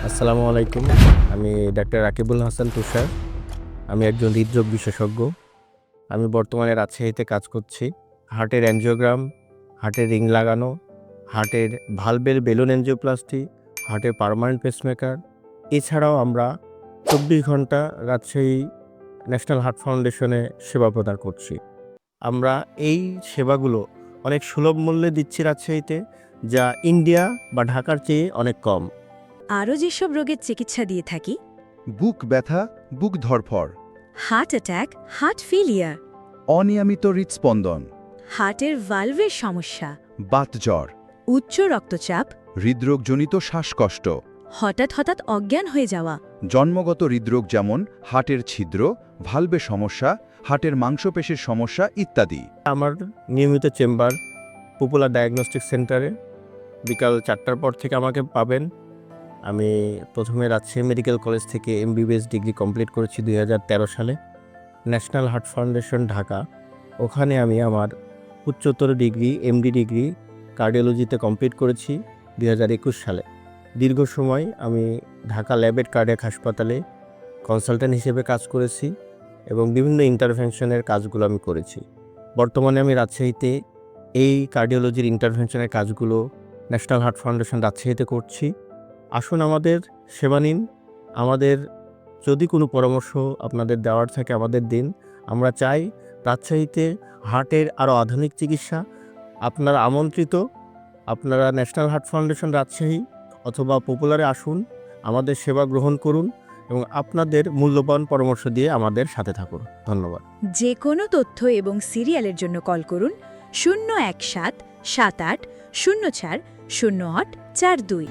আসসালামু আলাইকুম। আমি ডাক্তার রাকিবুল হাসান তুষার। আমি একজন হৃদরোগ বিশেষজ্ঞ। আমি বর্তমানে রাজশাহীতে কাজ করছি। হার্টের অ্যানজিওগ্রাম, হার্টের রিং লাগানো, হার্টের ভালভের বেলুন এনজিওপ্লাস্টি, হার্টের পার্মানেন্ট পেসমেকার। এছাড়াও আমরা ২৪ ঘন্টা রাজশাহী ন্যাশনাল হার্ট ফাউন্ডেশনে সেবা প্রদান করছি। আমরা এই সেবাগুলো অনেক সুলভ মূল্যে দিচ্ছি রাজশাহীতে, যা ইন্ডিয়া বা ঢাকার চেয়ে অনেক কম। আরও যেসব রোগের চিকিৎসা দিয়ে থাকি: বুক ব্যথা, বুক ধড়ফড়, হার্ট অ্যাটাক, হার্ট ফেলিয়ার, অনিয়মিত হৃদস্পন্দন, হার্টের ভালভের সমস্যা, বাতজ্বর, উচ্চ রক্তচাপ, হৃদরোগজনিত শ্বাসকষ্ট, হঠাৎ হঠাৎ অজ্ঞান হয়ে যাওয়া, জন্মগত হৃদরোগ যেমন হার্টের ছিদ্র, ভালভে সমস্যা, হার্টের মাংসপেশির সমস্যা ইত্যাদি। আমার নিয়মিত চেম্বার পপুলার ডায়াগনস্টিক সেন্টারে বিকাল ৪টার পর থেকে আমাকে পাবেন। আমি প্রথমে রাজশাহী মেডিকেল কলেজ থেকে এমবিবিএস ডিগ্রি কমপ্লিট করেছি ২০১৩ সালে। ন্যাশনাল হার্ট ফাউন্ডেশন ঢাকা, ওখানে আমি আমার উচ্চতর ডিগ্রি এমডি ডিগ্রি কার্ডিওলজিতে কমপ্লিট করেছি ২০২১ সালে। দীর্ঘ সময় আমি ঢাকা ল্যাবেট কার্ডিয়াক হাসপাতালে কনসালট্যান্ট হিসেবে কাজ করেছি এবং বিভিন্ন ইন্টারভেনশনের কাজগুলো আমি করেছি। বর্তমানে আমি রাজশাহীতে এই কার্ডিওলজির ইন্টারভেনশনের কাজগুলো ন্যাশনাল হার্ট ফাউন্ডেশন রাজশাহীতে করছি। আসুন আমাদের সেবা নিন। আমাদের যদি কোনো পরামর্শ আপনাদের দেওয়ার থাকে আমাদের দিন। আমরা চাই রাজশাহীতে হার্টের আরও আধুনিক চিকিৎসা। আপনারা আমন্ত্রিত। আপনারা ন্যাশনাল হার্ট ফাউন্ডেশন রাজশাহী অথবা পপুলারে আসুন, আমাদের সেবা গ্রহণ করুন এবং আপনাদের মূল্যবান পরামর্শ দিয়ে আমাদের সাথে থাকুন। ধন্যবাদ। যে কোনো তথ্য এবং সিরিয়ালের জন্য কল করুন 017 78 04 08 42।